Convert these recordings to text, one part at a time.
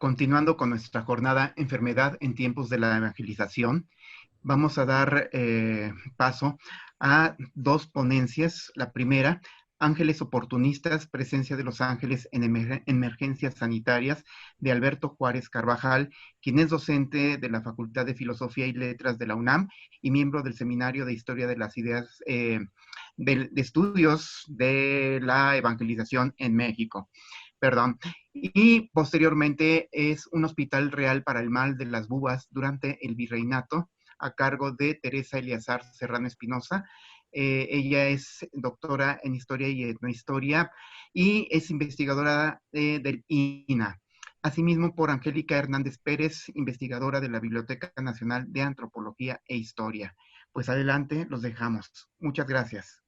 continuando con nuestra jornada Enfermedad en tiempos de la evangelización, vamos a dar paso a dos ponencias. La primera, Ángeles oportunistas, presencia de los ángeles en emergencias sanitarias, de Alberto Juárez Carvajal, quien es docente de la Facultad de Filosofía y Letras de la UNAM y miembro del Seminario de Historia de las Ideas de Estudios de la Evangelización en México. Y posteriormente es un hospital real para el mal de las bubas durante el virreinato, a cargo de Teresa Eleazar Serrano Espinosa. Ella es doctora en Historia y Etnohistoria y es investigadora del INA. Asimismo, por Angélica Hernández Pérez, investigadora de la Biblioteca Nacional de Antropología e Historia. Pues adelante, los dejamos. Muchas gracias.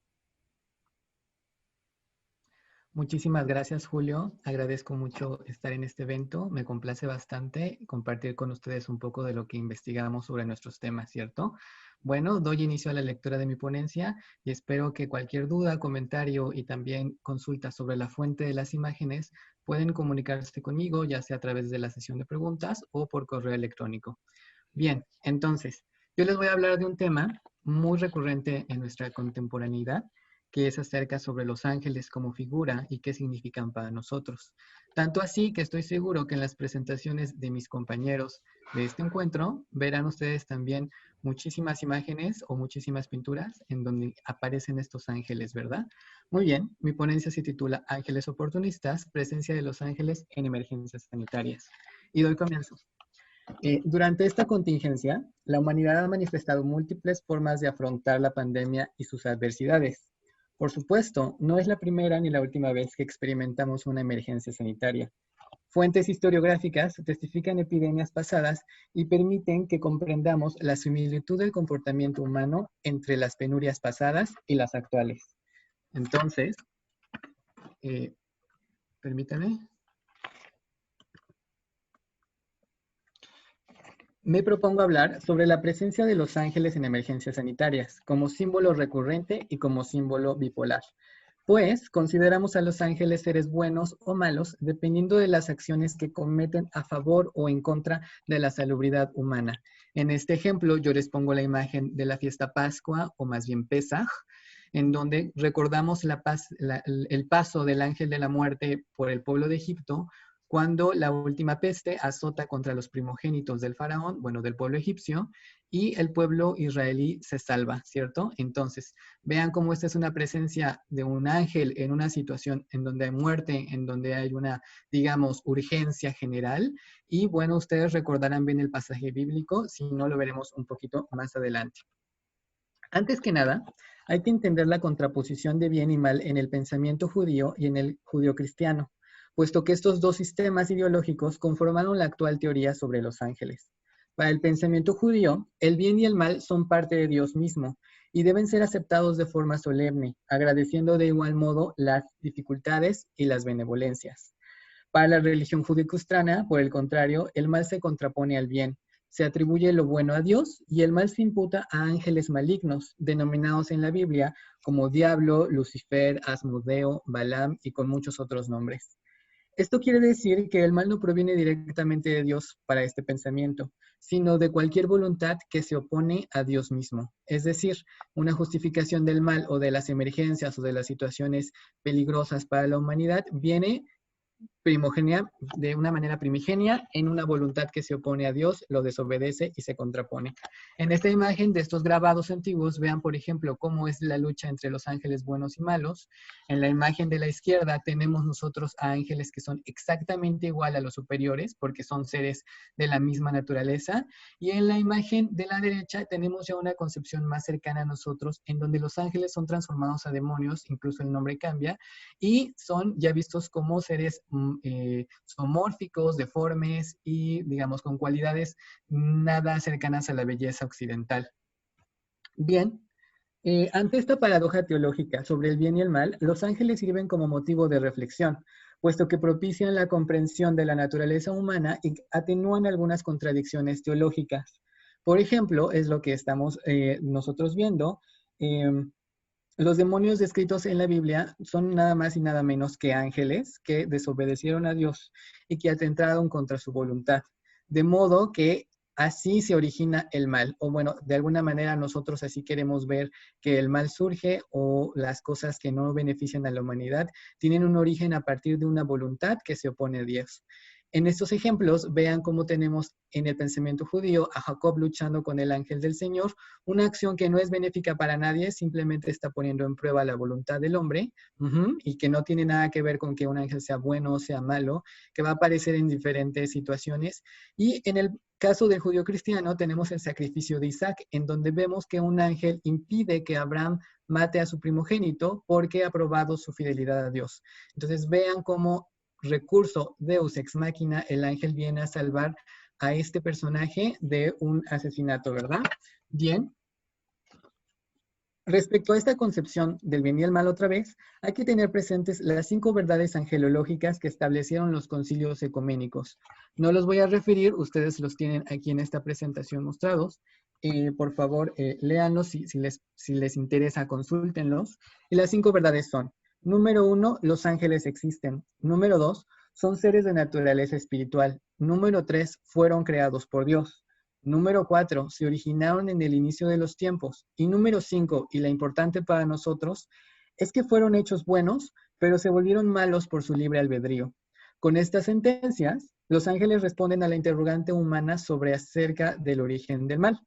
Muchísimas gracias, Julio. Agradezco mucho estar en este evento. Me complace bastante compartir con ustedes un poco de lo que investigamos sobre nuestros temas, ¿cierto? Bueno, doy inicio a la lectura de mi ponencia y espero que cualquier duda, comentario y también consulta sobre la fuente de las imágenes pueden comunicarse conmigo, ya sea a través de la sesión de preguntas o por correo electrónico. Bien, entonces, yo les voy a hablar de un tema muy recurrente en nuestra contemporaneidad, que es acerca sobre los ángeles como figura y qué significan para nosotros. Tanto así que estoy seguro que en las presentaciones de mis compañeros de este encuentro verán ustedes también muchísimas imágenes o muchísimas pinturas en donde aparecen estos ángeles, ¿verdad? Muy bien, mi ponencia se titula Ángeles oportunistas, presencia de los ángeles en emergencias sanitarias. Y doy comienzo. Durante esta contingencia, la humanidad ha manifestado múltiples formas de afrontar la pandemia y sus adversidades. Por supuesto, no es la primera ni la última vez que experimentamos una emergencia sanitaria. Fuentes historiográficas testifican epidemias pasadas y permiten que comprendamos la similitud del comportamiento humano entre las penurias pasadas y las actuales. Entonces, permítame. Me propongo hablar sobre la presencia de los ángeles en emergencias sanitarias, como símbolo recurrente y como símbolo bipolar. Pues consideramos a los ángeles seres buenos o malos dependiendo de las acciones que cometen a favor o en contra de la salubridad humana. En este ejemplo yo les pongo la imagen de la fiesta Pascua, o más bien Pesaj, en donde recordamos el paso del ángel de la muerte por el pueblo de Egipto, cuando la última peste azota contra los primogénitos del faraón, bueno, del pueblo egipcio, y el pueblo israelí se salva, ¿cierto? Entonces, vean cómo esta es una presencia de un ángel en una situación en donde hay muerte, en donde hay una, digamos, urgencia general. Y bueno, ustedes recordarán bien el pasaje bíblico, si no lo veremos un poquito más adelante. Antes que nada, hay que entender la contraposición de bien y mal en el pensamiento judío y en el judío-cristiano, puesto que estos dos sistemas ideológicos conformaron la actual teoría sobre los ángeles. Para el pensamiento judío, el bien y el mal son parte de Dios mismo y deben ser aceptados de forma solemne, agradeciendo de igual modo las dificultades y las benevolencias. Para la religión judio-cristiana, por el contrario, el mal se contrapone al bien. Se atribuye lo bueno a Dios y el mal se imputa a ángeles malignos, denominados en la Biblia como Diablo, Lucifer, Asmodeo, Balaam y con muchos otros nombres. Esto quiere decir que el mal no proviene directamente de Dios para este pensamiento, sino de cualquier voluntad que se opone a Dios mismo. Es decir, una justificación del mal o de las emergencias o de las situaciones peligrosas para la humanidad viene de una manera primigenia, en una voluntad que se opone a Dios, lo desobedece y se contrapone. En esta imagen de estos grabados antiguos, vean por ejemplo cómo es la lucha entre los ángeles buenos y malos. En la imagen de la izquierda tenemos nosotros a ángeles que son exactamente igual a los superiores, porque son seres de la misma naturaleza, y en la imagen de la derecha tenemos ya una concepción más cercana a nosotros, en donde los ángeles son transformados a demonios, incluso el nombre cambia, y son ya vistos como seres zoomórficos, deformes y, digamos, con cualidades nada cercanas a la belleza occidental. Bien, ante esta paradoja teológica sobre el bien y el mal, los ángeles sirven como motivo de reflexión, puesto que propician la comprensión de la naturaleza humana y atenúan algunas contradicciones teológicas. Por ejemplo, es lo que estamos nosotros viendo. Los demonios descritos en la Biblia son nada más y nada menos que ángeles que desobedecieron a Dios y que atentaron contra su voluntad. De modo que así se origina el mal. O bueno, de alguna manera nosotros así queremos ver que el mal surge o las cosas que no benefician a la humanidad tienen un origen a partir de una voluntad que se opone a Dios. En estos ejemplos, vean cómo tenemos en el pensamiento judío a Jacob luchando con el ángel del Señor, una acción que no es benéfica para nadie, simplemente está poniendo en prueba la voluntad del hombre, y que no tiene nada que ver con que un ángel sea bueno o sea malo, que va a aparecer en diferentes situaciones. Y en el caso del judío cristiano tenemos el sacrificio de Isaac, en donde vemos que un ángel impide que Abraham mate a su primogénito porque ha probado su fidelidad a Dios. Entonces vean cómo recurso Deus ex machina, el ángel viene a salvar a este personaje de un asesinato, ¿verdad? Bien. Respecto a esta concepción del bien y el mal otra vez, hay que tener presentes las 5 verdades angelológicas que establecieron los concilios ecuménicos. No los voy a referir, ustedes los tienen aquí en esta presentación mostrados. Por favor, léanlos si les interesa, consúltenlos. Y las 5 verdades son: número 1, los ángeles existen. Número 2, son seres de naturaleza espiritual. Número 3, fueron creados por Dios. Número 4, se originaron en el inicio de los tiempos. Y número 5, y la importante para nosotros, es que fueron hechos buenos, pero se volvieron malos por su libre albedrío. Con estas sentencias, los ángeles responden a la interrogante humana sobre acerca del origen del mal,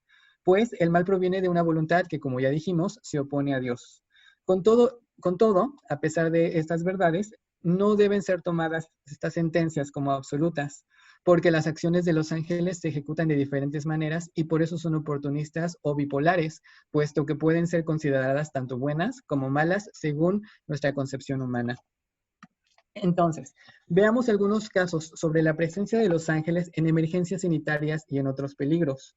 pues el mal proviene de una voluntad que, como ya dijimos, se opone a Dios. Con todo, a pesar de estas verdades, no deben ser tomadas estas sentencias como absolutas, porque las acciones de los ángeles se ejecutan de diferentes maneras y por eso son oportunistas o bipolares, puesto que pueden ser consideradas tanto buenas como malas según nuestra concepción humana. Entonces, veamos algunos casos sobre la presencia de los ángeles en emergencias sanitarias y en otros peligros,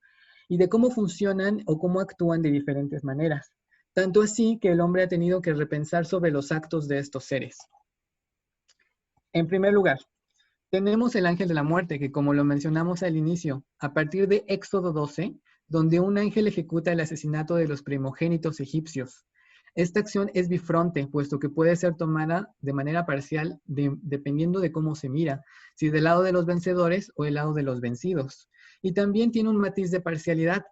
y de cómo funcionan o cómo actúan de diferentes maneras. Tanto así que el hombre ha tenido que repensar sobre los actos de estos seres. En primer lugar, tenemos el ángel de la muerte, que como lo mencionamos al inicio, a partir de Éxodo 12, donde un ángel ejecuta el asesinato de los primogénitos egipcios. Esta acción es bifronte, puesto que puede ser tomada de manera parcial dependiendo de cómo se mira, si del lado de los vencedores o del lado de los vencidos. Y también tiene un matiz de parcialidad,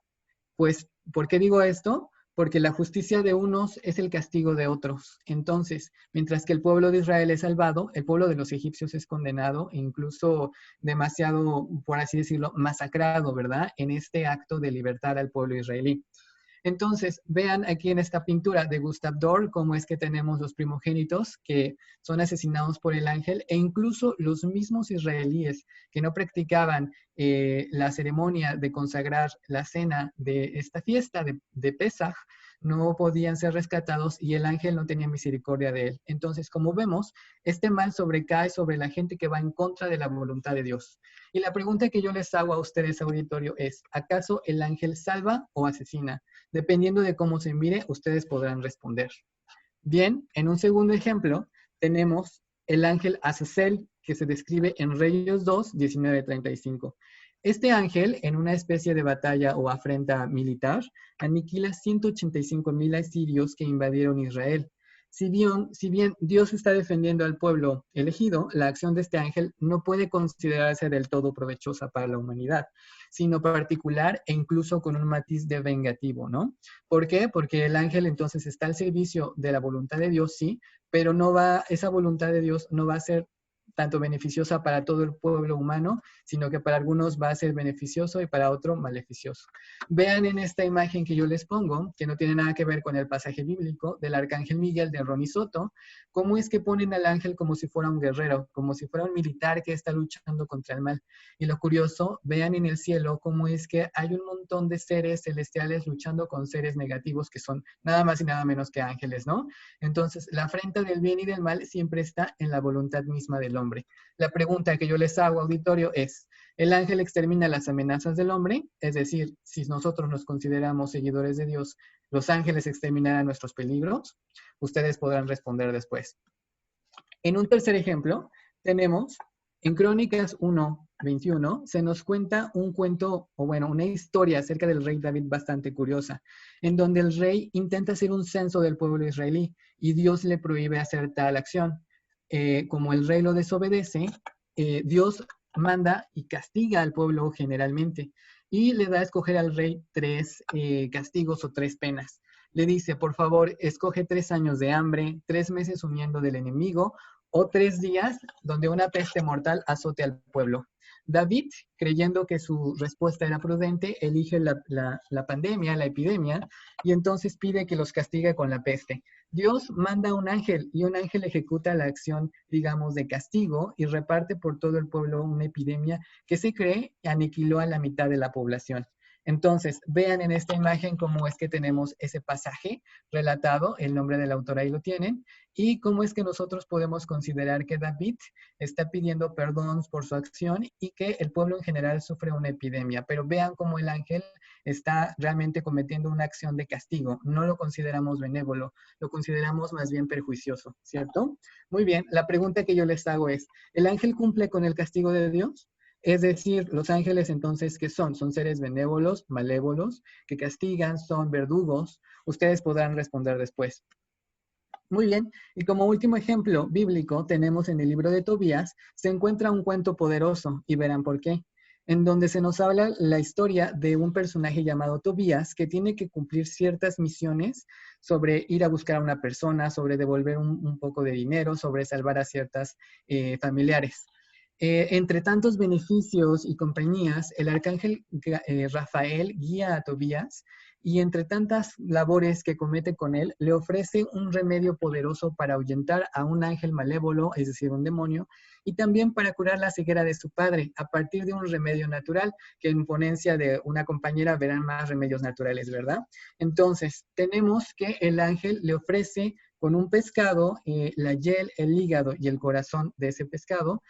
pues, ¿por qué digo esto? Porque la justicia de unos es el castigo de otros. Entonces, mientras que el pueblo de Israel es salvado, el pueblo de los egipcios es condenado e incluso demasiado, por así decirlo, masacrado, ¿verdad? En este acto de libertar al pueblo israelí. Entonces, vean aquí en esta pintura de Gustav Dorr cómo es que tenemos los primogénitos que son asesinados por el ángel e incluso los mismos israelíes que no practicaban la ceremonia de consagrar la cena de esta fiesta de Pesaj, no podían ser rescatados y el ángel no tenía misericordia de él. Entonces, como vemos, este mal sobrecae sobre la gente que va en contra de la voluntad de Dios. Y la pregunta que yo les hago a ustedes, auditorio, es, ¿acaso el ángel salva o asesina? Dependiendo de cómo se mire, ustedes podrán responder. Bien, en un segundo ejemplo, tenemos el ángel Azazel, que se describe en Reyes 2, 19-35. Este ángel, en una especie de batalla o afrenta militar, aniquila 185,000 asirios que invadieron Israel. Si bien Dios está defendiendo al pueblo elegido, la acción de este ángel no puede considerarse del todo provechosa para la humanidad, sino particular e incluso con un matiz de vengativo, ¿no? ¿Por qué? Porque el ángel entonces está al servicio de la voluntad de Dios, sí, pero esa voluntad de Dios no va a ser tanto beneficiosa para todo el pueblo humano, sino que para algunos va a ser beneficioso y para otros maleficioso. Vean en esta imagen que yo les pongo, que no tiene nada que ver con el pasaje bíblico del arcángel Miguel de Ronnie Soto, cómo es que ponen al ángel como si fuera un guerrero, como si fuera un militar que está luchando contra el mal. Y lo curioso, vean en el cielo cómo es que hay un montón de seres celestiales luchando con seres negativos que son nada más y nada menos que ángeles, ¿no? Entonces, la afrenta del bien y del mal siempre está en la voluntad misma del hombre. La pregunta que yo les hago, auditorio, es, ¿el ángel extermina las amenazas del hombre? Es decir, si nosotros nos consideramos seguidores de Dios, ¿los ángeles exterminarán nuestros peligros? Ustedes podrán responder después. En un tercer ejemplo, tenemos en Crónicas 1, 21, se nos cuenta un cuento, o bueno, una historia acerca del rey David bastante curiosa, en donde el rey intenta hacer un censo del pueblo israelí y Dios le prohíbe hacer tal acción. Como el rey lo desobedece, Dios manda y castiga al pueblo generalmente y le da a escoger al rey tres castigos o tres penas. Le dice, por favor, escoge 3 años de hambre, 3 meses huyendo del enemigo o 3 días donde una peste mortal azote al pueblo. David, creyendo que su respuesta era prudente, elige la pandemia, la epidemia, y entonces pide que los castigue con la peste. Dios manda un ángel y un ángel ejecuta la acción, digamos, de castigo y reparte por todo el pueblo una epidemia que se cree aniquiló a la mitad de la población. Entonces, vean en esta imagen cómo es que tenemos ese pasaje relatado, el nombre del autor ahí lo tienen, y cómo es que nosotros podemos considerar que David está pidiendo perdón por su acción y que el pueblo en general sufre una epidemia. Pero vean cómo el ángel está realmente cometiendo una acción de castigo. No lo consideramos benévolo, lo consideramos más bien perjuicioso, ¿cierto? Muy bien, la pregunta que yo les hago es, ¿el ángel cumple con el castigo de Dios? Es decir, los ángeles entonces, ¿qué son? Son seres benévolos, malévolos, que castigan, son verdugos. Ustedes podrán responder después. Muy bien, y como último ejemplo bíblico tenemos en el libro de Tobías, se encuentra un cuento poderoso, y verán por qué, en donde se nos habla la historia de un personaje llamado Tobías que tiene que cumplir ciertas misiones sobre ir a buscar a una persona, sobre devolver un poco de dinero, sobre salvar a ciertas familiares. Entre tantos beneficios y compañías, el arcángel Rafael guía a Tobías y entre tantas labores que comete con él, le ofrece un remedio poderoso para ahuyentar a un ángel malévolo, es decir, un demonio, y también para curar la ceguera de su padre, a partir de un remedio natural, que en ponencia de una compañera verán más remedios naturales, ¿verdad? Entonces, tenemos que el ángel le ofrece con un pescado, la hiel, el hígado y el corazón de ese pescado,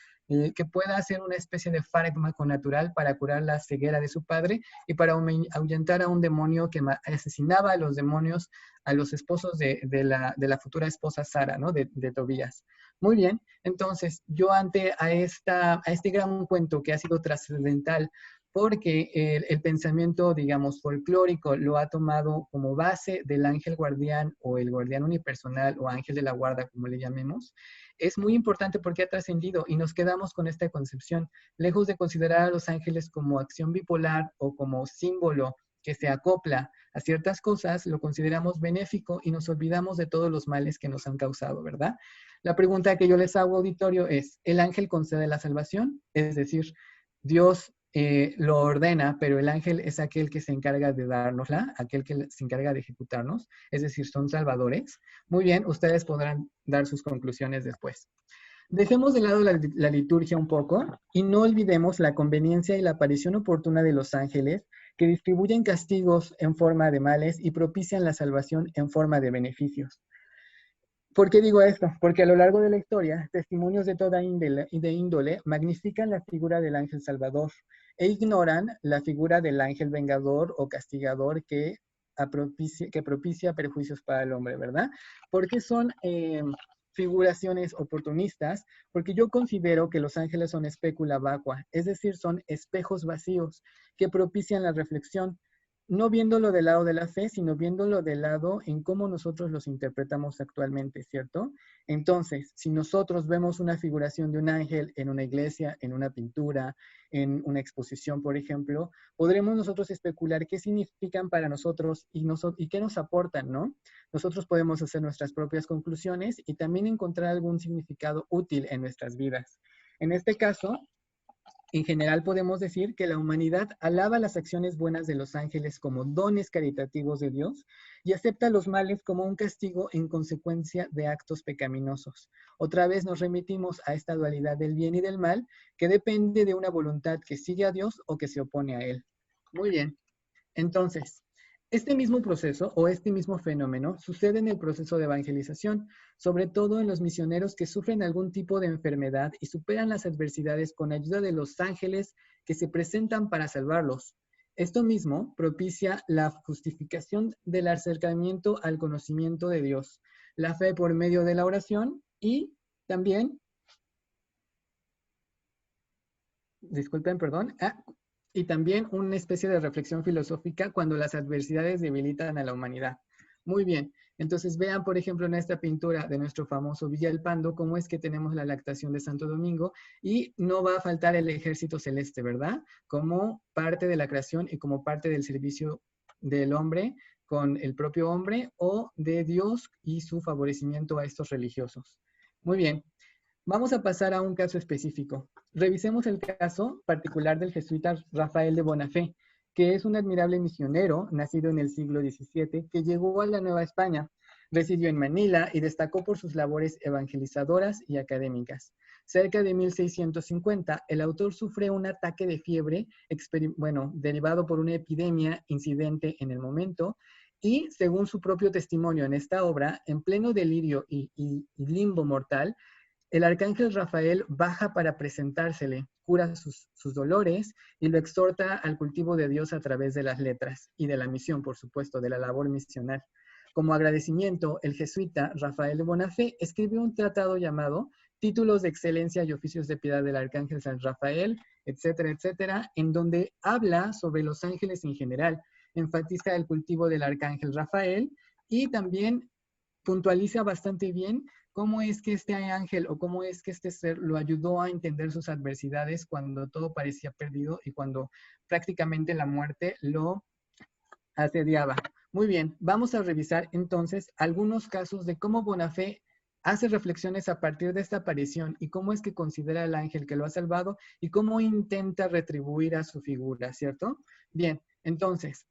que pueda hacer una especie de fármaco natural para curar la ceguera de su padre y para ahuyentar a un demonio que asesinaba a los demonios, a los esposos de la futura esposa Sara, ¿no? De Tobías. Muy bien, entonces yo ante a este gran cuento que ha sido trascendental porque el pensamiento, digamos, folclórico lo ha tomado como base del ángel guardián o el guardián unipersonal o ángel de la guarda, como le llamemos, es muy importante porque ha trascendido y nos quedamos con esta concepción, lejos de considerar a los ángeles como acción bipolar o como símbolo que se acopla a ciertas cosas, lo consideramos benéfico y nos olvidamos de todos los males que nos han causado, ¿verdad? La pregunta que yo les hago, auditorio, es, ¿el ángel concede la salvación? Es decir, Dios lo ordena, pero el ángel es aquel que se encarga de dárnosla, aquel que se encarga de ejecutarnos, es decir, son salvadores. Muy bien, ustedes podrán dar sus conclusiones después. Dejemos de lado la liturgia un poco y no olvidemos la conveniencia y la aparición oportuna de los ángeles que distribuyen castigos en forma de males y propician la salvación en forma de beneficios. ¿Por qué digo esto? Porque a lo largo de la historia, testimonios de toda índole magnifican la figura del ángel salvador e ignoran la figura del ángel vengador o castigador que propicia perjuicios para el hombre, ¿verdad? Porque son figuraciones oportunistas, porque yo considero que los ángeles son especula vacua, es decir, son espejos vacíos que propician la reflexión, no viéndolo del lado de la fe, sino viéndolo del lado en cómo nosotros los interpretamos actualmente, ¿cierto? Entonces, si nosotros vemos una figuración de un ángel en una iglesia, en una pintura, en una exposición, por ejemplo, podremos nosotros especular qué significan para nosotros y qué nos aportan, ¿no? Nosotros podemos hacer nuestras propias conclusiones y también encontrar algún significado útil en nuestras vidas. En este caso, en general podemos decir que la humanidad alaba las acciones buenas de los ángeles como dones caritativos de Dios y acepta los males como un castigo en consecuencia de actos pecaminosos. Otra vez nos remitimos a esta dualidad del bien y del mal que depende de una voluntad que sigue a Dios o que se opone a Él. Muy bien, entonces, este mismo proceso o este mismo fenómeno sucede en el proceso de evangelización, sobre todo en los misioneros que sufren algún tipo de enfermedad y superan las adversidades con ayuda de los ángeles que se presentan para salvarlos. Esto mismo propicia la justificación del acercamiento al conocimiento de Dios, la fe por medio de la oración y también disculpen, perdón. Y también una especie de reflexión filosófica cuando las adversidades debilitan a la humanidad. Muy bien. Entonces vean, por ejemplo, en esta pintura de nuestro famoso Villalpando, cómo es que tenemos la lactación de Santo Domingo y no va a faltar el ejército celeste, ¿verdad? Como parte de la creación y como parte del servicio del hombre con el propio hombre o de Dios y su favorecimiento a estos religiosos. Muy bien. Vamos a pasar a un caso específico. Revisemos el caso particular del jesuita Rafael de Bonafé, que es un admirable misionero nacido en el siglo XVII que llegó a la Nueva España, residió en Manila y destacó por sus labores evangelizadoras y académicas. Cerca de 1650, el autor sufre un ataque de fiebre, derivado por una epidemia incidente en el momento, y según su propio testimonio en esta obra, en pleno delirio y limbo mortal, el arcángel Rafael baja para presentársele, cura sus dolores y lo exhorta al cultivo de Dios a través de las letras y de la misión, por supuesto, de la labor misional. Como agradecimiento, el jesuita Rafael de Bonafé escribió un tratado llamado Títulos de Excelencia y Oficios de Piedad del Arcángel San Rafael, etcétera, etcétera, en donde habla sobre los ángeles en general, enfatiza el cultivo del Arcángel Rafael y también puntualiza bastante bien cómo es que este ángel o cómo es que este ser lo ayudó a entender sus adversidades cuando todo parecía perdido y cuando prácticamente la muerte lo asediaba. Muy bien, vamos a revisar entonces algunos casos de cómo Bonafé hace reflexiones a partir de esta aparición y cómo es que considera al ángel que lo ha salvado y cómo intenta retribuir a su figura, ¿cierto? Bien, entonces,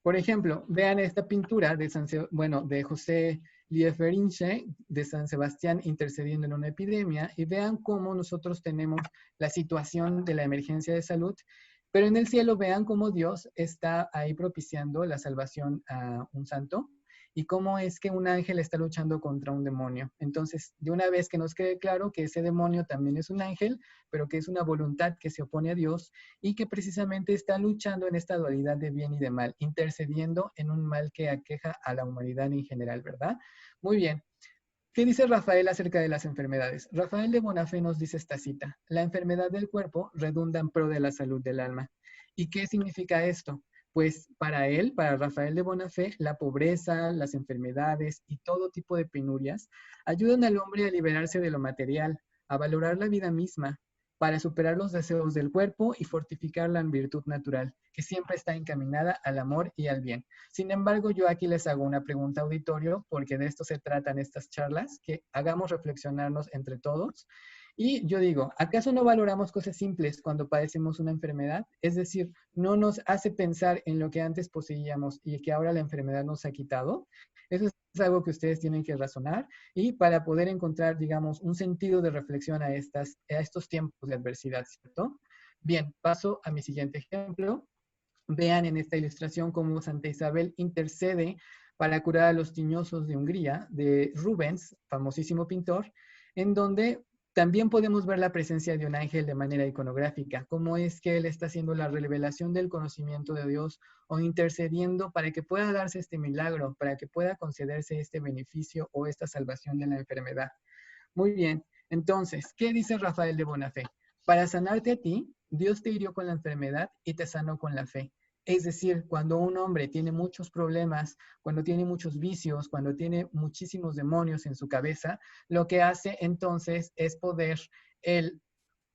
por ejemplo, vean esta pintura de José Lieferinche de San Sebastián intercediendo en una epidemia y vean cómo nosotros tenemos la situación de la emergencia de salud, pero en el cielo vean cómo Dios está ahí propiciando la salvación a un santo y cómo es que un ángel está luchando contra un demonio. Entonces, de una vez que nos quede claro que ese demonio también es un ángel, pero que es una voluntad que se opone a Dios y que precisamente está luchando en esta dualidad de bien y de mal, intercediendo en un mal que aqueja a la humanidad en general, ¿verdad? Muy bien. ¿Qué dice Rafael acerca de las enfermedades? Rafael de Bonafé nos dice esta cita: la enfermedad del cuerpo redunda en pro de la salud del alma. ¿Y qué significa esto? Pues para él, para Rafael de Bonafé, la pobreza, las enfermedades y todo tipo de penurias ayudan al hombre a liberarse de lo material, a valorar la vida misma, para superar los deseos del cuerpo y fortificar la virtud natural, que siempre está encaminada al amor y al bien. Sin embargo, yo aquí les hago una pregunta auditorio, porque de esto se tratan estas charlas, que hagamos reflexionarnos entre todos. Y yo digo, ¿acaso no valoramos cosas simples cuando padecemos una enfermedad? Es decir, ¿no nos hace pensar en lo que antes poseíamos y que ahora la enfermedad nos ha quitado? Eso es algo que ustedes tienen que razonar y para poder encontrar, digamos, un sentido de reflexión a estos tiempos de adversidad, ¿cierto? Bien, paso a mi siguiente ejemplo. Vean en esta ilustración cómo Santa Isabel intercede para curar a los tiñosos de Hungría, de Rubens, famosísimo pintor, en donde también podemos ver la presencia de un ángel de manera iconográfica, cómo es que él está haciendo la revelación del conocimiento de Dios o intercediendo para que pueda darse este milagro, para que pueda concederse este beneficio o esta salvación de la enfermedad. Muy bien, entonces, ¿qué dice Rafael de Bonafé? Para sanarte a ti, Dios te hirió con la enfermedad y te sanó con la fe. Es decir, cuando un hombre tiene muchos problemas, cuando tiene muchos vicios, cuando tiene muchísimos demonios en su cabeza, lo que hace entonces es poder él,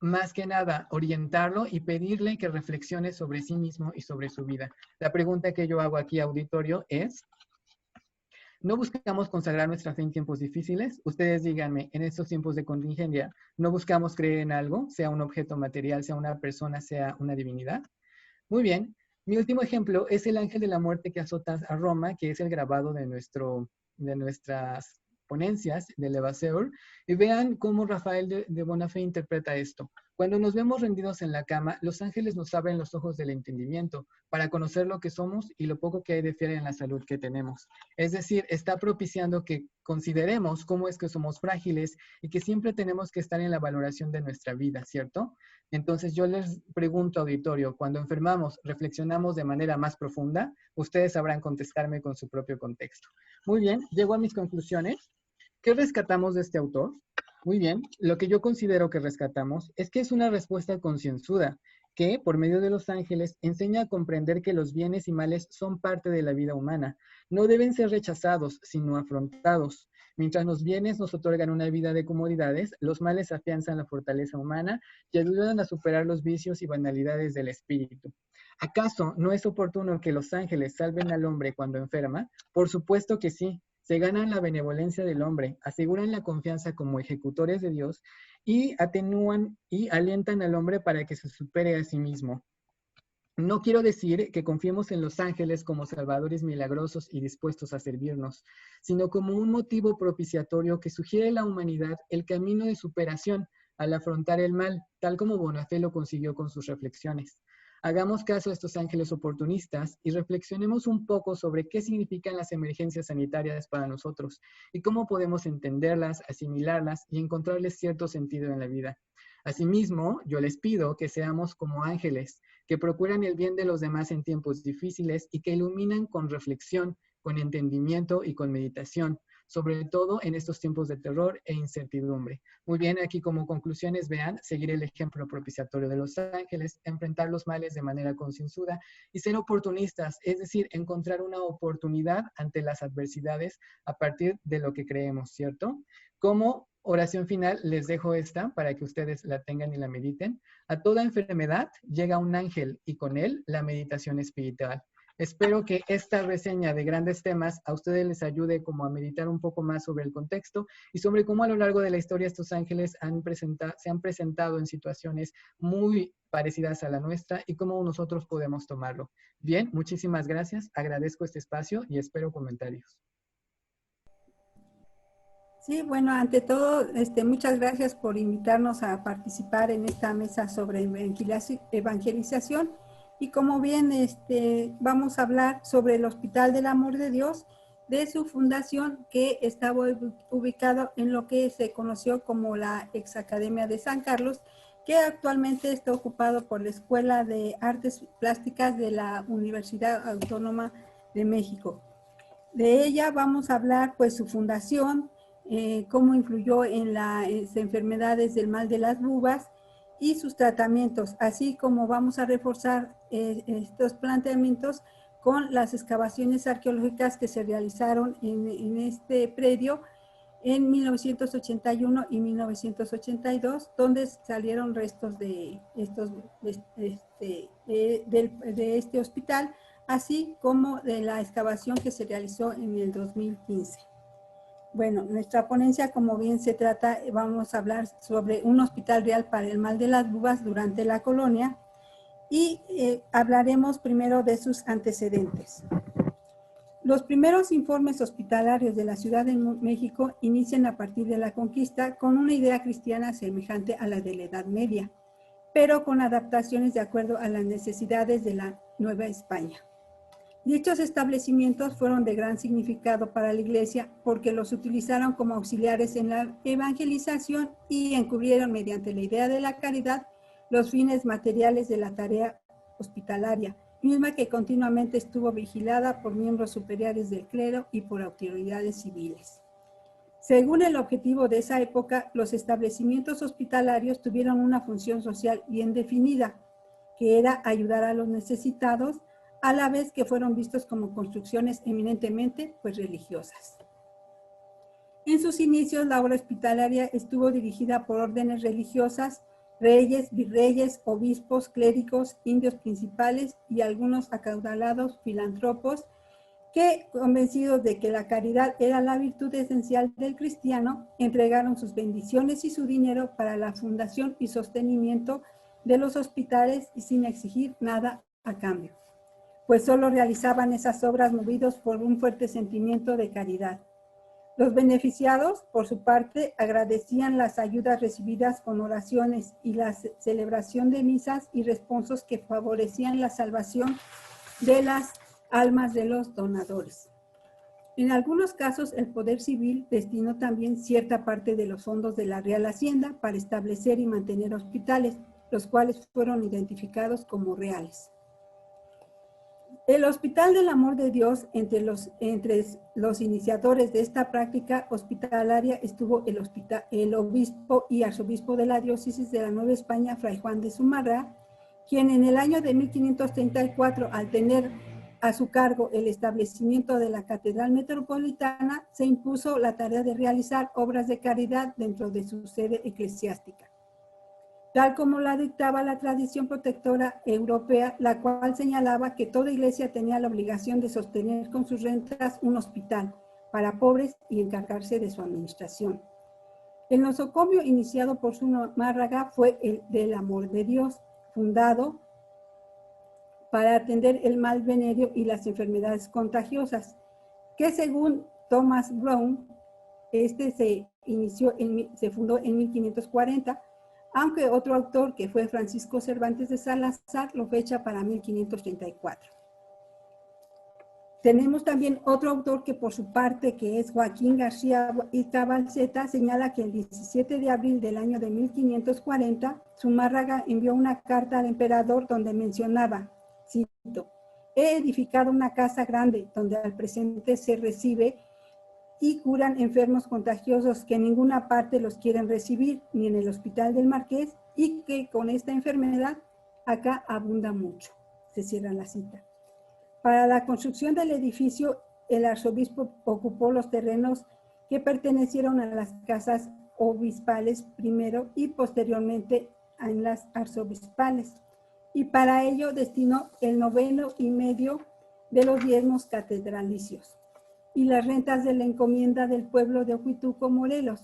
más que nada, orientarlo y pedirle que reflexione sobre sí mismo y sobre su vida. La pregunta que yo hago aquí, auditorio, es: ¿no buscamos consagrar nuestra fe en tiempos difíciles? Ustedes díganme, en estos tiempos de contingencia, ¿no buscamos creer en algo, sea un objeto material, sea una persona, sea una divinidad? Muy bien. Mi último ejemplo es el ángel de la muerte que azota a Roma, que es el grabado de nuestras ponencias de Levasseur. Y vean cómo Rafael de Bonafé interpreta esto. Cuando nos vemos rendidos en la cama, los ángeles nos abren los ojos del entendimiento para conocer lo que somos y lo poco que hay de fiel en la salud que tenemos. Es decir, está propiciando que consideremos cómo es que somos frágiles y que siempre tenemos que estar en la valoración de nuestra vida, ¿cierto? Entonces yo les pregunto, auditorio, cuando enfermamos, ¿reflexionamos de manera más profunda? Ustedes sabrán contestarme con su propio contexto. Muy bien, llego a mis conclusiones. ¿Qué rescatamos de este autor? Muy bien, lo que yo considero que rescatamos es que es una respuesta concienzuda, que, por medio de los ángeles, enseña a comprender que los bienes y males son parte de la vida humana. No deben ser rechazados, sino afrontados. Mientras los bienes nos otorgan una vida de comodidades, los males afianzan la fortaleza humana y ayudan a superar los vicios y banalidades del espíritu. ¿Acaso no es oportuno que los ángeles salven al hombre cuando enferma? Por supuesto que sí. Se ganan la benevolencia del hombre, aseguran la confianza como ejecutores de Dios y atenúan y alientan al hombre para que se supere a sí mismo. No quiero decir que confiemos en los ángeles como salvadores milagrosos y dispuestos a servirnos, sino como un motivo propiciatorio que sugiere a la humanidad el camino de superación al afrontar el mal, tal como Bonafé lo consiguió con sus reflexiones. Hagamos caso a estos ángeles oportunistas y reflexionemos un poco sobre qué significan las emergencias sanitarias para nosotros y cómo podemos entenderlas, asimilarlas y encontrarles cierto sentido en la vida. Asimismo, yo les pido que seamos como ángeles, que procuran el bien de los demás en tiempos difíciles y que iluminan con reflexión, con entendimiento y con meditación, sobre todo en estos tiempos de terror e incertidumbre. Muy bien, aquí como conclusiones vean, seguir el ejemplo propiciatorio de los ángeles, enfrentar los males de manera concienzuda y ser oportunistas, es decir, encontrar una oportunidad ante las adversidades a partir de lo que creemos, ¿cierto? Como oración final les dejo esta para que ustedes la tengan y la mediten. A toda enfermedad llega un ángel y con él la meditación espiritual. Espero que esta reseña de grandes temas a ustedes les ayude como a meditar un poco más sobre el contexto y sobre cómo a lo largo de la historia estos ángeles se han presentado en situaciones muy parecidas a la nuestra y cómo nosotros podemos tomarlo. Bien, muchísimas gracias. Agradezco este espacio y espero comentarios. Sí, bueno, ante todo, muchas gracias por invitarnos a participar en esta mesa sobre evangelización. Y como bien vamos a hablar sobre el Hospital del Amor de Dios, de su fundación que estaba ubicado en lo que se conoció como la Ex Academia de San Carlos, que actualmente está ocupado por la Escuela de Artes Plásticas de la Universidad Autónoma de México. De ella vamos a hablar pues su fundación, cómo influyó en las enfermedades del mal de las bubas y sus tratamientos, así como vamos a reforzar estos planteamientos con las excavaciones arqueológicas que se realizaron en este predio en 1981 y 1982, donde salieron restos de este hospital, así como de la excavación que se realizó en el 2015. Bueno, nuestra ponencia, como bien se trata, vamos a hablar sobre un hospital real para el mal de las bubas durante la colonia y hablaremos primero de sus antecedentes. Los primeros informes hospitalarios de la Ciudad de México inician a partir de la conquista con una idea cristiana semejante a la de la Edad Media, pero con adaptaciones de acuerdo a las necesidades de la Nueva España. Dichos establecimientos fueron de gran significado para la Iglesia porque los utilizaron como auxiliares en la evangelización y encubrieron mediante la idea de la caridad los fines materiales de la tarea hospitalaria, misma que continuamente estuvo vigilada por miembros superiores del clero y por autoridades civiles. Según el objetivo de esa época, los establecimientos hospitalarios tuvieron una función social bien definida, que era ayudar a los necesitados, a la vez que fueron vistos como construcciones eminentemente religiosas. En sus inicios, la obra hospitalaria estuvo dirigida por órdenes religiosas, reyes, virreyes, obispos, clérigos, indios principales y algunos acaudalados filántropos que, convencidos de que la caridad era la virtud esencial del cristiano, entregaron sus bendiciones y su dinero para la fundación y sostenimiento de los hospitales y sin exigir nada a cambio, pues solo realizaban esas obras movidos por un fuerte sentimiento de caridad. Los beneficiados, por su parte, agradecían las ayudas recibidas con oraciones y la celebración de misas y responsos que favorecían la salvación de las almas de los donadores. En algunos casos, el Poder Civil destinó también cierta parte de los fondos de la Real Hacienda para establecer y mantener hospitales, los cuales fueron identificados como reales. El Hospital del Amor de Dios, entre los iniciadores de esta práctica hospitalaria estuvo el obispo y arzobispo de la diócesis de la Nueva España, Fray Juan de Zumárraga, quien en el año de 1534, al tener a su cargo el establecimiento de la Catedral Metropolitana, se impuso la tarea de realizar obras de caridad dentro de su sede eclesiástica, tal como la dictaba la tradición protectora europea, la cual señalaba que toda iglesia tenía la obligación de sostener con sus rentas un hospital para pobres y encargarse de su administración. El nosocomio iniciado por Zumárraga fue el del Amor de Dios, fundado para atender el mal venéreo y las enfermedades contagiosas, que según Thomas Brown, se fundó en 1540, aunque otro autor, que fue Francisco Cervantes de Salazar, lo fecha para 1534. Tenemos también otro autor que por su parte, que es Joaquín García y Cabalceta, señala que el 17 de abril del año de 1540, Zumárraga envió una carta al emperador donde mencionaba, cito, he edificado una casa grande donde al presente se recibe y curan enfermos contagiosos que en ninguna parte los quieren recibir, ni en el Hospital del Marqués, y que con esta enfermedad acá abunda mucho. Se cierra la cita. Para la construcción del edificio, el arzobispo ocupó los terrenos que pertenecieron a las casas obispales primero y posteriormente en las arzobispales, y para ello destinó el 9,5% de los diezmos catedralicios y las rentas de la encomienda del pueblo de Ojuituco, Morelos.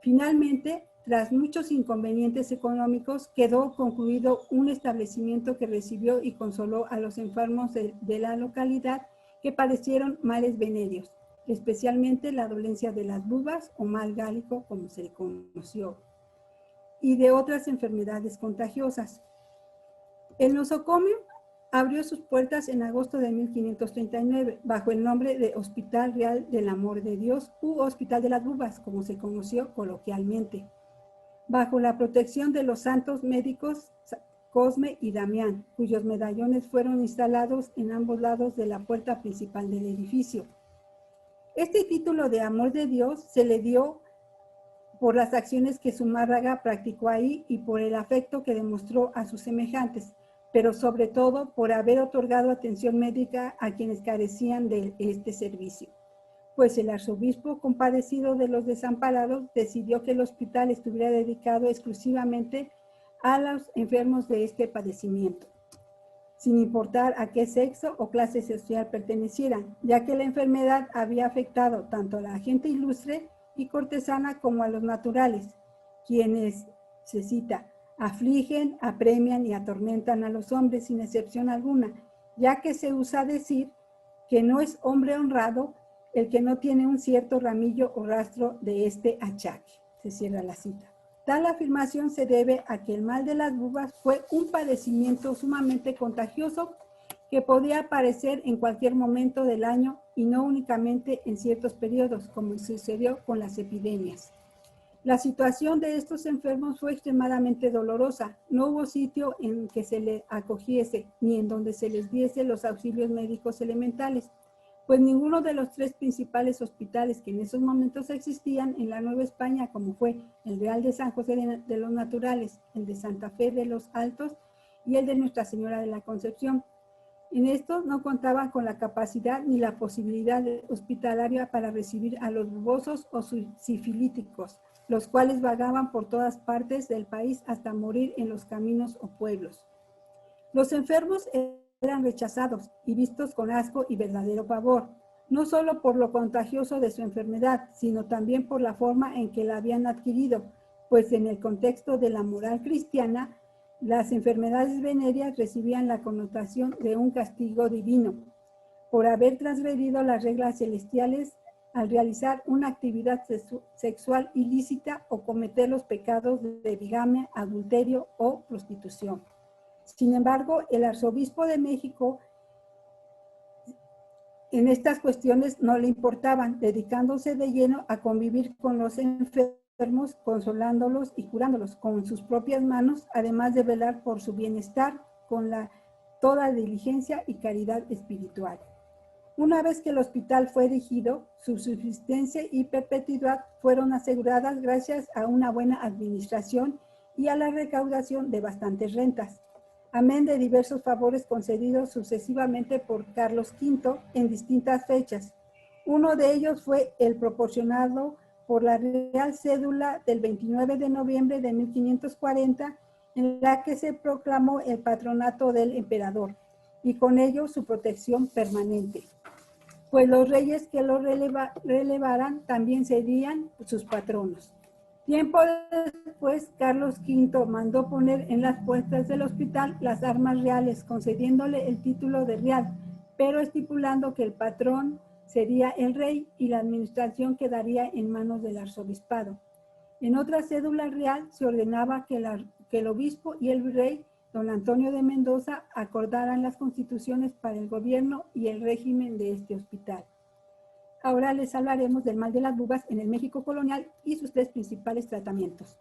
Finalmente, tras muchos inconvenientes económicos, quedó concluido un establecimiento que recibió y consoló a los enfermos de la localidad que padecieron males venéreos, especialmente la dolencia de las bubas o mal gálico, como se le conoció, y de otras enfermedades contagiosas. El nosocomio abrió sus puertas en agosto de 1539 bajo el nombre de Hospital Real del Amor de Dios u Hospital de las Bubas, como se conoció coloquialmente, bajo la protección de los santos médicos Cosme y Damián, cuyos medallones fueron instalados en ambos lados de la puerta principal del edificio. Este título de Amor de Dios se le dio por las acciones que Zumárraga practicó ahí y por el afecto que demostró a sus semejantes, pero sobre todo por haber otorgado atención médica a quienes carecían de este servicio. Pues el arzobispo, compadecido de los desamparados, decidió que el hospital estuviera dedicado exclusivamente a los enfermos de este padecimiento, sin importar a qué sexo o clase social pertenecieran, ya que la enfermedad había afectado tanto a la gente ilustre y cortesana como a los naturales, quienes, se cita, afligen, apremian y atormentan a los hombres sin excepción alguna, ya que se usa decir que no es hombre honrado el que no tiene un cierto ramillo o rastro de este achaque. Se cierra la cita. Tal afirmación se debe a que el mal de las bubas fue un padecimiento sumamente contagioso que podía aparecer en cualquier momento del año y no únicamente en ciertos periodos, como sucedió con las epidemias. La situación de estos enfermos fue extremadamente dolorosa. No hubo sitio en que se les acogiese ni en donde se les diese los auxilios médicos elementales, pues ninguno de los tres principales hospitales que en esos momentos existían en la Nueva España, como fue el Real de San José de los Naturales, el de Santa Fe de los Altos y el de Nuestra Señora de la Concepción, en estos no contaban con la capacidad ni la posibilidad hospitalaria para recibir a los bubosos o sifilíticos, los cuales vagaban por todas partes del país hasta morir en los caminos o pueblos. Los enfermos eran rechazados y vistos con asco y verdadero pavor, no solo por lo contagioso de su enfermedad, sino también por la forma en que la habían adquirido, pues en el contexto de la moral cristiana, las enfermedades venéreas recibían la connotación de un castigo divino, por haber transgredido las reglas celestiales al realizar una actividad sexual ilícita o cometer los pecados de bigamia, adulterio o prostitución. Sin embargo, el arzobispo de México en estas cuestiones no le importaban, dedicándose de lleno a convivir con los enfermos, consolándolos y curándolos con sus propias manos, además de velar por su bienestar con la toda diligencia y caridad espiritual. Una vez que el hospital fue erigido, su subsistencia y perpetuidad fueron aseguradas gracias a una buena administración y a la recaudación de bastantes rentas, amén de diversos favores concedidos sucesivamente por Carlos V en distintas fechas. Uno de ellos fue el proporcionado por la Real Cédula del 29 de noviembre de 1540, en la que se proclamó el patronato del emperador, y con ello su protección permanente, pues los reyes que lo relevaran también serían sus patronos. Tiempo después, Carlos V mandó poner en las puertas del hospital las armas reales, concediéndole el título de real, pero estipulando que el patrón sería el rey y la administración quedaría en manos del arzobispado. En otra cédula real se ordenaba que el obispo y el virrey, don Antonio de Mendoza, acordaran las constituciones para el gobierno y el régimen de este hospital. Ahora les hablaremos del mal de las bubas en el México colonial y sus tres principales tratamientos.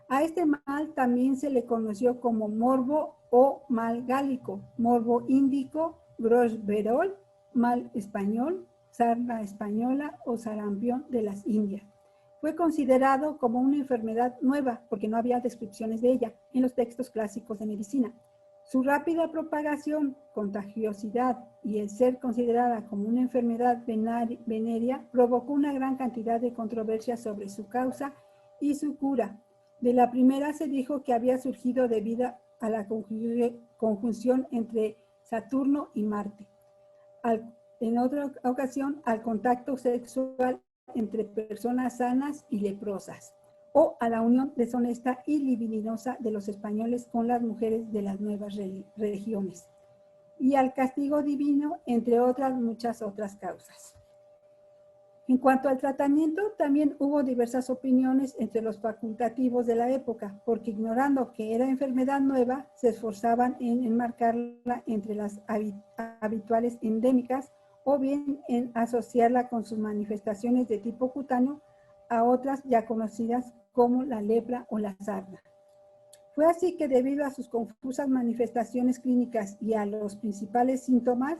A este mal también se le conoció como morbo o mal gálico, morbo índico, gros verol, mal español, sarna española o sarampión de las Indias. Fue considerado como una enfermedad nueva porque no había descripciones de ella en los textos clásicos de medicina. Su rápida propagación, contagiosidad y el ser considerada como una enfermedad venérea provocó una gran cantidad de controversias sobre su causa y su cura. De la primera se dijo que había surgido debido a la conjunción entre Saturno y Marte. En otra ocasión, al contacto sexual entre personas sanas y leprosas, o a la unión deshonesta y libidinosa de los españoles con las mujeres de las nuevas regiones, y al castigo divino, entre muchas otras causas. En cuanto al tratamiento, también hubo diversas opiniones entre los facultativos de la época, porque ignorando que era enfermedad nueva, se esforzaban en enmarcarla entre las habituales endémicas, o bien en asociarla con sus manifestaciones de tipo cutáneo a otras ya conocidas como la lepra o la sarna. Fue así que debido a sus confusas manifestaciones clínicas y a los principales síntomas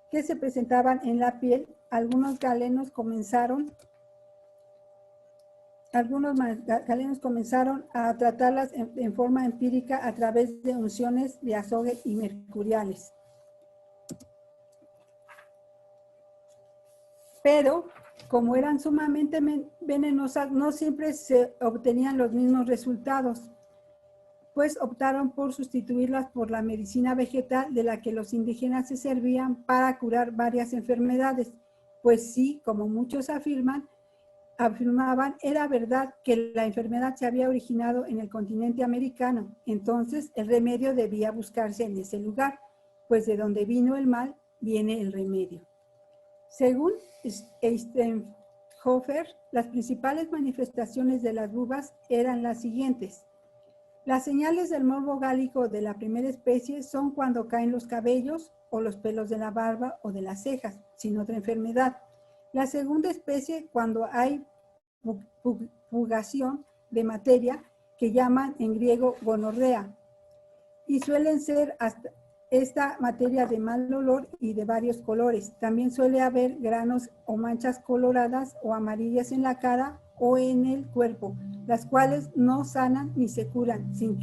que se presentaban en la piel, algunos galenos comenzaron a tratarlas en forma empírica a través de unciones de azogue y mercuriales. Pero, como eran sumamente venenosas, no siempre se obtenían los mismos resultados, pues optaron por sustituirlas por la medicina vegetal de la que los indígenas se servían para curar varias enfermedades, pues sí, como muchos afirmaban, era verdad que la enfermedad se había originado en el continente americano, entonces el remedio debía buscarse en ese lugar, pues de donde vino el mal, viene el remedio. Según Eisenhower, las principales manifestaciones de las bubas eran las siguientes. Las señales del morbo gálico de la primera especie son cuando caen los cabellos o los pelos de la barba o de las cejas, sin otra enfermedad. La segunda especie, cuando hay purgación de materia, que llaman en griego gonorrea, y suelen ser esta materia de mal olor y de varios colores. También suele haber granos o manchas coloradas o amarillas en la cara o en el cuerpo, las cuales no sanan ni se curan sin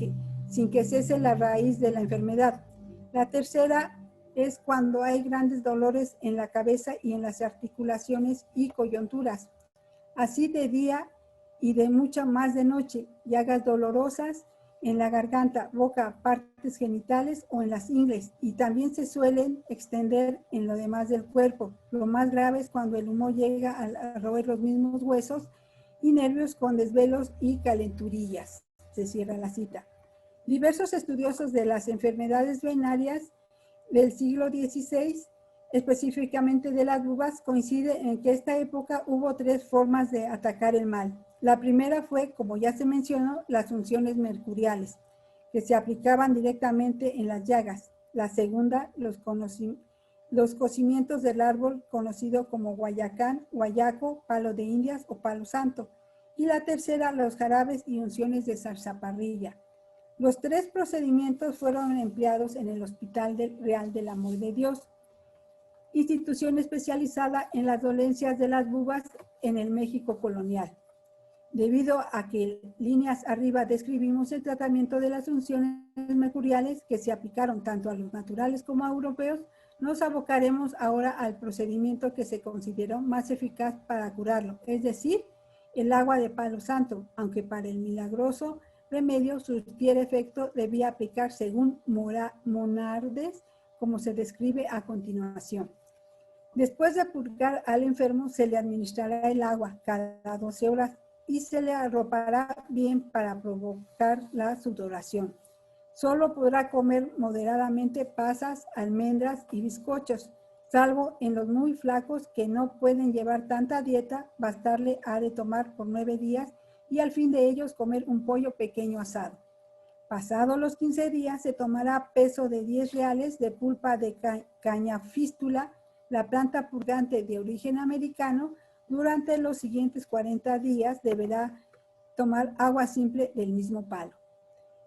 que cese la raíz de la enfermedad. La tercera es cuando hay grandes dolores en la cabeza y en las articulaciones y coyunturas, así de día y de mucha más de noche, llagas dolorosas en la garganta, boca, partes genitales o en las ingles, y también se suelen extender en lo demás del cuerpo. Lo más grave es cuando el humo llega a roer los mismos huesos y nervios con desvelos y calenturillas. Se cierra la cita. Diversos estudiosos de las enfermedades venarias del siglo XVI, específicamente de las bubas, coinciden en que en esta época hubo tres formas de atacar el mal. La primera fue, como ya se mencionó, las unciones mercuriales, que se aplicaban directamente en las llagas. La segunda, los cocimientos del árbol conocido como guayacán, guayaco, palo de indias o palo santo. Y la tercera, los jarabes y unciones de zarzaparrilla. Los 3 procedimientos fueron empleados en el Hospital Real del Amor de Dios, institución especializada en las dolencias de las bubas en el México colonial. Debido a que líneas arriba describimos el tratamiento de las unciones mercuriales que se aplicaron tanto a los naturales como a europeos, nos abocaremos ahora al procedimiento que se consideró más eficaz para curarlo, es decir, el agua de palo santo, aunque para el milagroso remedio surtiera efecto, debía aplicar según Monardes, como se describe a continuación. Después de purgar al enfermo, se le administrará el agua cada 12 horas y se le arropará bien para provocar la sudoración. Solo podrá comer moderadamente pasas, almendras y bizcochos, salvo en los muy flacos que no pueden llevar tanta dieta, bastarle ha de tomar por 9 días y al fin de ellos comer un pollo pequeño asado. Pasados los 15 días se tomará peso de 10 reales de pulpa de cañafístula, la planta purgante de origen americano. Durante los siguientes 40 días deberá tomar agua simple del mismo palo.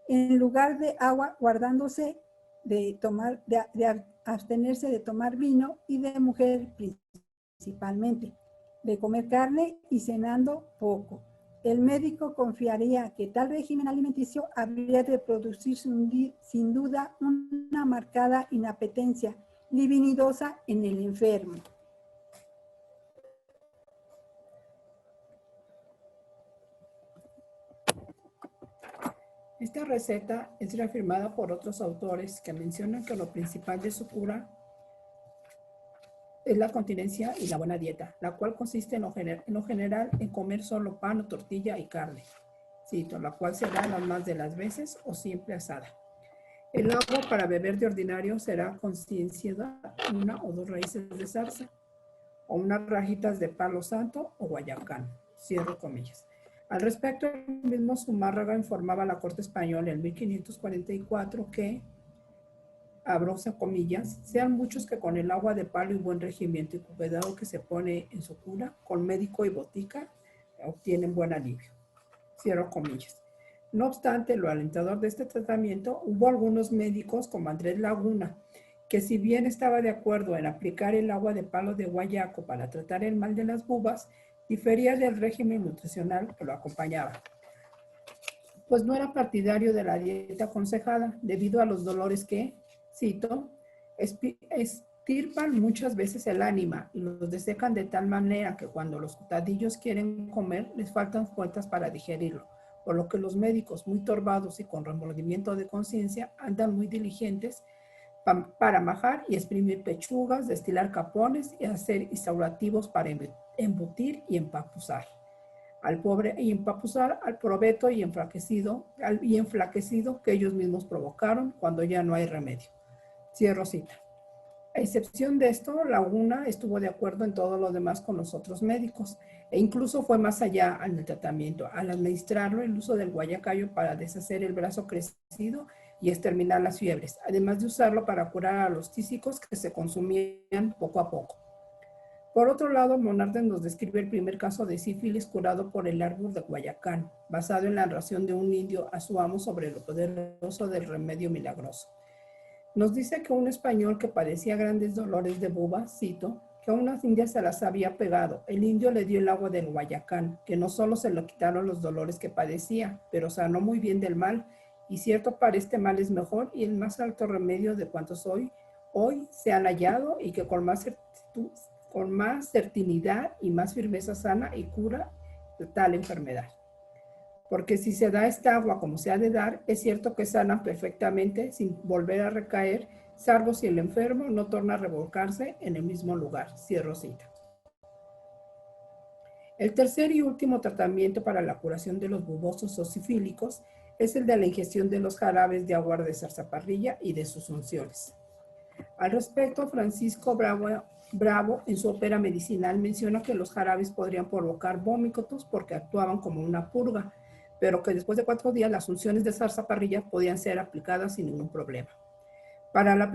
En lugar de agua, guardándose de abstenerse de tomar vino y de mujer principalmente, de comer carne y cenando poco. El médico confiaría que tal régimen alimenticio habría de producir sin duda una marcada inapetencia libidinosa en el enfermo. Esta receta es reafirmada por otros autores que mencionan que lo principal de su cura es la continencia y la buena dieta, la cual consiste en lo general en comer solo pan o tortilla y carne, cito, la cual se da las más de las veces o siempre asada. El agua para beber de ordinario será conscienciada 1 o 2 raíces de zarza o unas rajitas de palo santo o guayacán, cierro comillas. Al respecto, el mismo Zumárraga informaba a la Corte Española en 1544 que, abro comillas, sean muchos que con el agua de palo y buen regimiento y cuidado que se pone en su cura, con médico y botica, obtienen buen alivio, cierro comillas. No obstante, lo alentador de este tratamiento, hubo algunos médicos como Andrés Laguna, que si bien estaba de acuerdo en aplicar el agua de palo de guayaco para tratar el mal de las bubas, difería del régimen nutricional que lo acompañaba, pues no era partidario de la dieta aconsejada debido a los dolores que, cito, estirpan muchas veces el ánima y los desecan de tal manera que cuando los cutadillos quieren comer les faltan fuerzas para digerirlo, por lo que los médicos muy torbados y con remordimiento de conciencia andan muy diligentes para majar y exprimir pechugas, destilar capones y hacer instaurativos para embutir y empapuzar al pobre y empapuzar al probeto y enflaquecido que ellos mismos provocaron cuando ya no hay remedio. Cierro cita. A excepción de esto, Laguna estuvo de acuerdo en todo lo demás con los otros médicos e incluso fue más allá en el tratamiento al administrarlo el uso del guayacayo para deshacer el brazo crecido y exterminar las fiebres, además de usarlo para curar a los tísicos que se consumían poco a poco. Por otro lado, Monardes nos describe el primer caso de sífilis curado por el árbol de Guayacán, basado en la narración de un indio a su amo sobre lo poderoso del remedio milagroso. Nos dice que un español que padecía grandes dolores de buba, cito, que a unas indias se las había pegado. El indio le dio el agua del Guayacán, que no solo se le quitaron los dolores que padecía, pero sanó muy bien del mal, y cierto para este mal es mejor y el más alto remedio de cuantos hoy se han hallado y que con más certinidad y más firmeza sana y cura de tal enfermedad. Porque si se da esta agua como se ha de dar, es cierto que sanan perfectamente sin volver a recaer, salvo si el enfermo no torna a revolcarse en el mismo lugar. Cierro cita. El tercer y último tratamiento para la curación de los bubosos o sifílicos es el de la ingestión de los jarabes de agua de zarzaparrilla y de sus unciones. Al respecto, Francisco Bravo, en su ópera medicinal, menciona que los jarabes podrían provocar vómitos porque actuaban como una purga, pero que después de 4 días las unciones de zarzaparrilla podían ser aplicadas sin ningún problema. Para la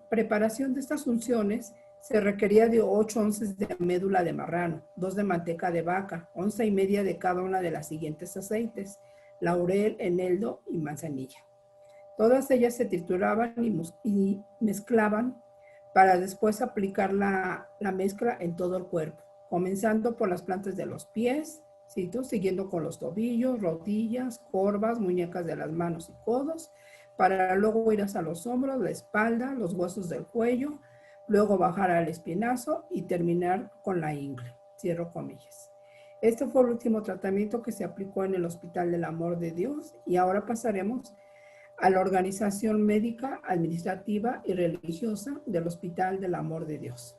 preparación de estas unciones se requería de 8 onzas de médula de marrano, 2 de manteca de vaca, 1,5 onzas de cada una de las siguientes aceites, laurel, eneldo y manzanilla. Todas ellas se trituraban y mezclaban para después aplicar la mezcla en todo el cuerpo, comenzando por las plantas de los pies, siguiendo con los tobillos, rodillas, corvas, muñecas de las manos y codos, para luego ir hasta los hombros, la espalda, los huesos del cuello, luego bajar al espinazo y terminar con la ingle. Cierro comillas. Este fue el último tratamiento que se aplicó en el Hospital del Amor de Dios y ahora pasaremos a la organización médica, administrativa y religiosa del Hospital del Amor de Dios.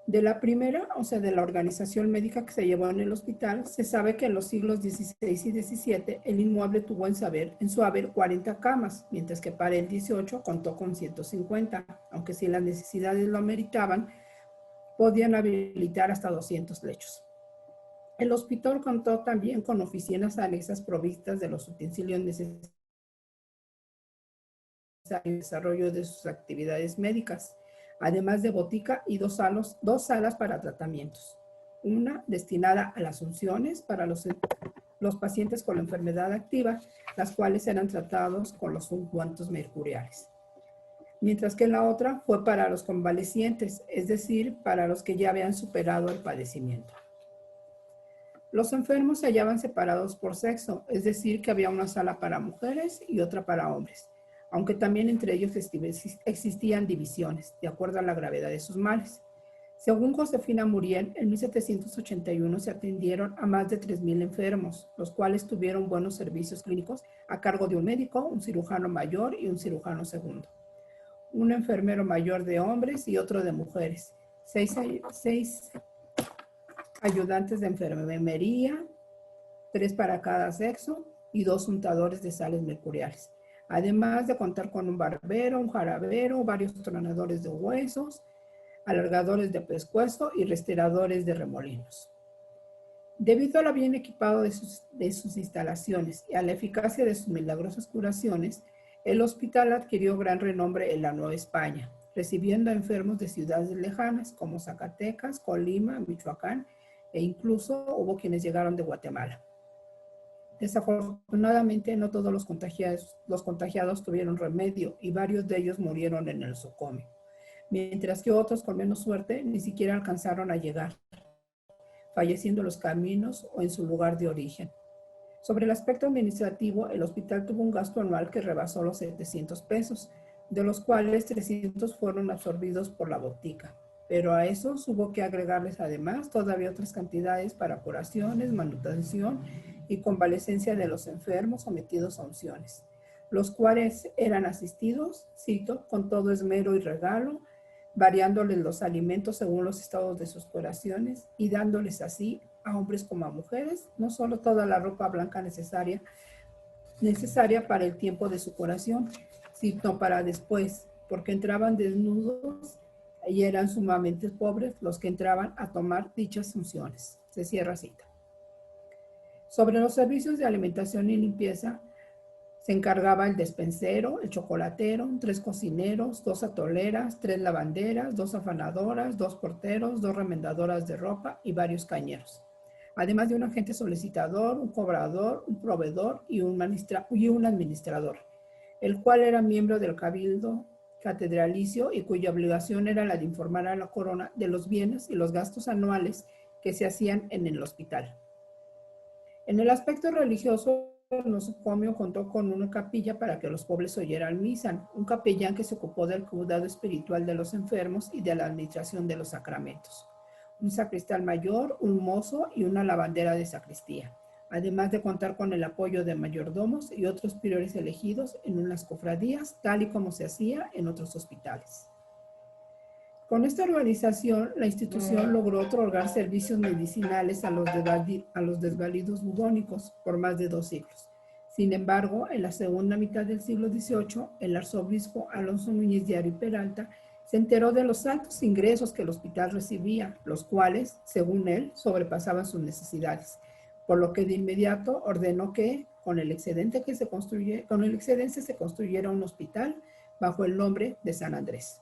De la primera, o sea, de la organización médica que se llevó en el hospital, se sabe que en los siglos XVI y XVII el inmueble tuvo en su haber 40 camas, mientras que para el XVIII contó con 150, aunque si las necesidades lo ameritaban, podían habilitar hasta 200 lechos. El hospital contó también con oficinas anexas provistas de los utensilios necesarios al desarrollo de sus actividades médicas, además de botica y dos salas para tratamientos. Una destinada a las unciones para los pacientes con la enfermedad activa, las cuales eran tratados con los ungüentos mercuriales. Mientras que la otra fue para los convalecientes, es decir, para los que ya habían superado el padecimiento. Los enfermos se hallaban separados por sexo, es decir, que había una sala para mujeres y otra para hombres, aunque también entre ellos existían divisiones, de acuerdo a la gravedad de sus males. Según Josefina Muriel, en 1781 se atendieron a más de 3,000 enfermos, los cuales tuvieron buenos servicios clínicos a cargo de un médico, un cirujano mayor y un cirujano segundo. Un enfermero mayor de hombres y otro de mujeres, 6 ayudantes de enfermería, 3 para cada sexo y 2 untadores de sales mercuriales, además de contar con un barbero, un jarabero, varios tronadores de huesos, alargadores de pescuezo y restauradores de remolinos. Debido a lo bien equipado de sus instalaciones y a la eficacia de sus milagrosas curaciones, el hospital adquirió gran renombre en la Nueva España, recibiendo a enfermos de ciudades lejanas como Zacatecas, Colima, Michoacán e incluso hubo quienes llegaron de Guatemala. Desafortunadamente, no todos los contagiados tuvieron remedio y varios de ellos murieron en el nosocomio, mientras que otros, con menos suerte, ni siquiera alcanzaron a llegar, falleciendo en los caminos o en su lugar de origen. Sobre el aspecto administrativo, el hospital tuvo un gasto anual que rebasó los 700 pesos, de los cuales 300 fueron absorbidos por la botica. Pero a eso hubo que agregarles además todavía otras cantidades para curaciones, manutención y convalecencia de los enfermos sometidos a unciones, los cuales eran asistidos, cito, con todo esmero y regalo, variándoles los alimentos según los estados de sus curaciones y dándoles así a hombres como a mujeres, no solo toda la ropa blanca necesaria para el tiempo de su curación, sino para después, porque entraban desnudos y eran sumamente pobres los que entraban a tomar dichas unciones. Se cierra cita. Sobre los servicios de alimentación y limpieza, se encargaba el despensero, el chocolatero, 3 cocineros, 2 atoleras, 3 lavanderas, 2 afanadoras, 2 porteros, 2 remendadoras de ropa y varios cañeros, además de un agente solicitador, un cobrador, un proveedor y un administrador, el cual era miembro del cabildo catedralicio y cuya obligación era la de informar a la corona de los bienes y los gastos anuales que se hacían en el hospital. En el aspecto religioso, el nosocomio contó con una capilla para que los pobres oyeran misa, un capellán que se ocupó del cuidado espiritual de los enfermos y de la administración de los sacramentos, un sacristán mayor, un mozo y una lavandera de sacristía, además de contar con el apoyo de mayordomos y otros priores elegidos en unas cofradías, tal y como se hacía en otros hospitales. Con esta organización, la institución logró otorgar servicios medicinales a los desvalidos bubónicos por más de 2 siglos. Sin embargo, en la segunda mitad del siglo XVIII, el arzobispo Alonso Núñez de Haro y Peralta se enteró de los altos ingresos que el hospital recibía, los cuales, según él, sobrepasaban sus necesidades, por lo que de inmediato ordenó que, con el excedente se construyera un hospital bajo el nombre de San Andrés.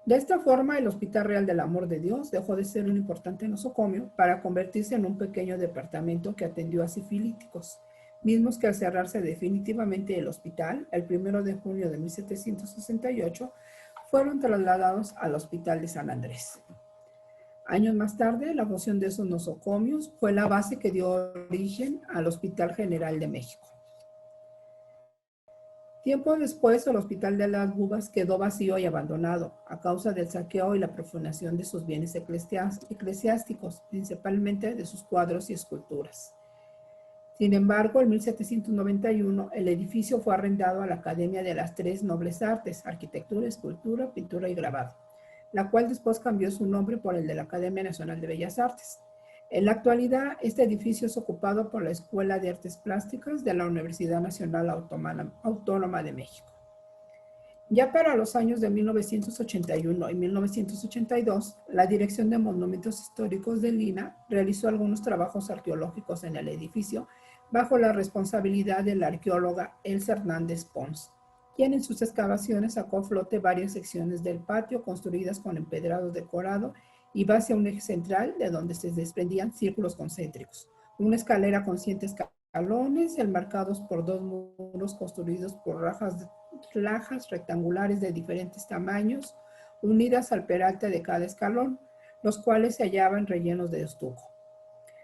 De esta forma, el Hospital Real del Amor de Dios dejó de ser un importante nosocomio para convertirse en un pequeño departamento que atendió a sifilíticos, mismos que al cerrarse definitivamente el hospital, el 1 de junio de 1768, fueron trasladados al Hospital de San Andrés. Años más tarde, la fusión de esos nosocomios fue la base que dio origen al Hospital General de México. Tiempo después, el Hospital de las Bubas quedó vacío y abandonado a causa del saqueo y la profanación de sus bienes eclesiásticos, principalmente de sus cuadros y esculturas. Sin embargo, en 1791, el edificio fue arrendado a la Academia de las Tres Nobles Artes, Arquitectura, Escultura, Pintura y Grabado, la cual después cambió su nombre por el de la Academia Nacional de Bellas Artes. En la actualidad, este edificio es ocupado por la Escuela de Artes Plásticas de la Universidad Nacional Autónoma de México. Ya para los años de 1981 y 1982, la Dirección de Monumentos Históricos de Lina realizó algunos trabajos arqueológicos en el edificio bajo la responsabilidad de la arqueóloga Elsa Hernández Pons, quien en sus excavaciones sacó a flote varias secciones del patio construidas con empedrado decorado y base a un eje central de donde se desprendían círculos concéntricos, una escalera con 7 escalones enmarcados por 2 muros construidos por lajas rectangulares de diferentes tamaños, unidas al peralte de cada escalón, los cuales se hallaban rellenos de estuco.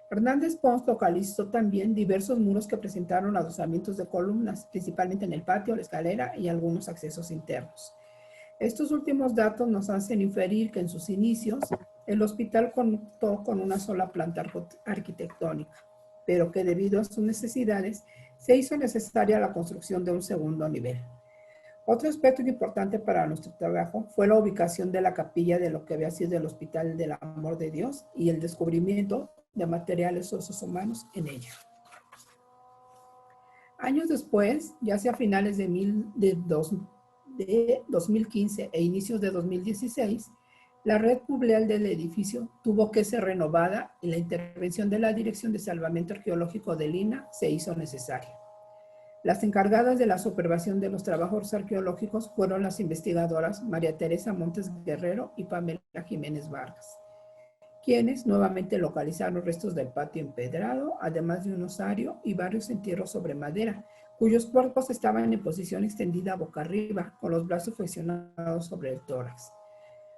Hernández Pons localizó también diversos muros que presentaron adosamientos de columnas, principalmente en el patio, la escalera y algunos accesos internos. Estos últimos datos nos hacen inferir que en sus inicios el hospital contó con una sola planta arquitectónica, pero que debido a sus necesidades se hizo necesaria la construcción de un segundo nivel. Otro aspecto importante para nuestro trabajo fue la ubicación de la capilla de lo que había sido el Hospital del Amor de Dios y el descubrimiento de materiales óseos humanos en ella. Años después, ya hacia finales de 2015 e inicios de 2016, la red pluvial del edificio tuvo que ser renovada y la intervención de la Dirección de Salvamento Arqueológico de Lina se hizo necesaria. Las encargadas de la supervisión de los trabajos arqueológicos fueron las investigadoras María Teresa Montes Guerrero y Pamela Jiménez Vargas, quienes nuevamente localizaron restos del patio empedrado, además de un osario y varios entierros sobre madera, cuyos cuerpos estaban en posición extendida boca arriba, con los brazos flexionados sobre el tórax.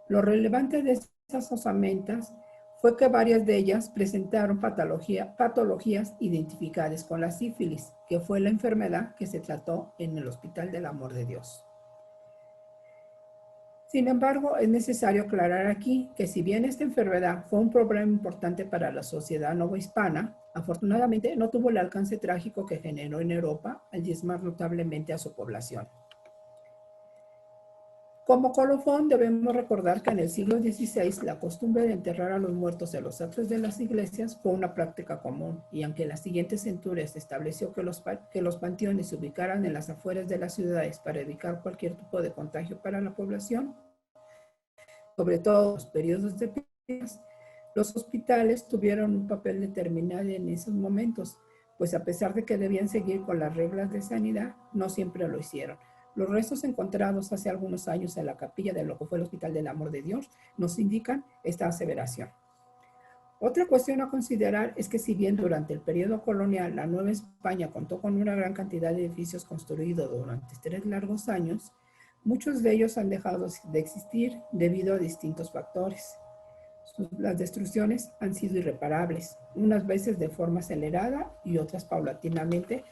Lo relevante de estas osamentas fue que varias de ellas presentaron patologías identificadas con la sífilis, que fue la enfermedad que se trató en el Hospital del Amor de Dios. Sin embargo, es necesario aclarar aquí que si bien esta enfermedad fue un problema importante para la sociedad novohispana, afortunadamente no tuvo el alcance trágico que generó en Europa al diezmar notablemente a su población. Como colofón, debemos recordar que en el siglo XVI la costumbre de enterrar a los muertos en los atrios de las iglesias fue una práctica común, y aunque en las siguientes centurias se estableció que los panteones se ubicaran en las afueras de las ciudades para evitar cualquier tipo de contagio para la población, sobre todo en los periodos de epidemias, los hospitales tuvieron un papel determinante en esos momentos, pues a pesar de que debían seguir con las reglas de sanidad, no siempre lo hicieron. Los restos encontrados hace algunos años en la capilla de lo que fue el Hospital del Amor de Dios nos indican esta aseveración. Otra cuestión a considerar es que si bien durante el periodo colonial la Nueva España contó con una gran cantidad de edificios construidos durante 3 largos años, muchos de ellos han dejado de existir debido a distintos factores. Las destrucciones han sido irreparables, unas veces de forma acelerada y otras paulatinamente,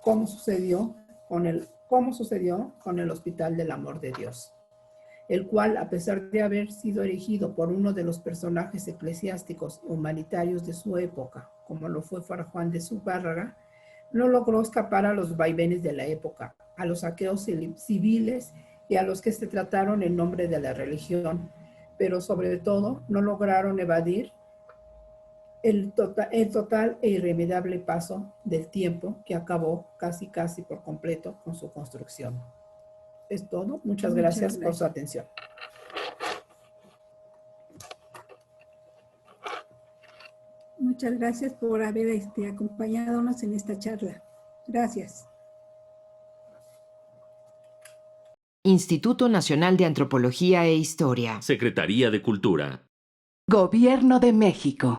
como sucedió con el Hospital del Amor de Dios, el cual, a pesar de haber sido erigido por uno de los personajes eclesiásticos humanitarios de su época, como lo fue Fray Juan de Zumárraga, no logró escapar a los vaivenes de la época, a los saqueos civiles y a los que se trataron en nombre de la religión, pero sobre todo no lograron evadir el total e irremediable paso del tiempo que acabó casi por completo con su construcción. Es todo. Muchas gracias por su atención. Muchas gracias por haber acompañadonos en esta charla. Gracias. Instituto Nacional de Antropología e Historia. Secretaría de Cultura. Gobierno de México.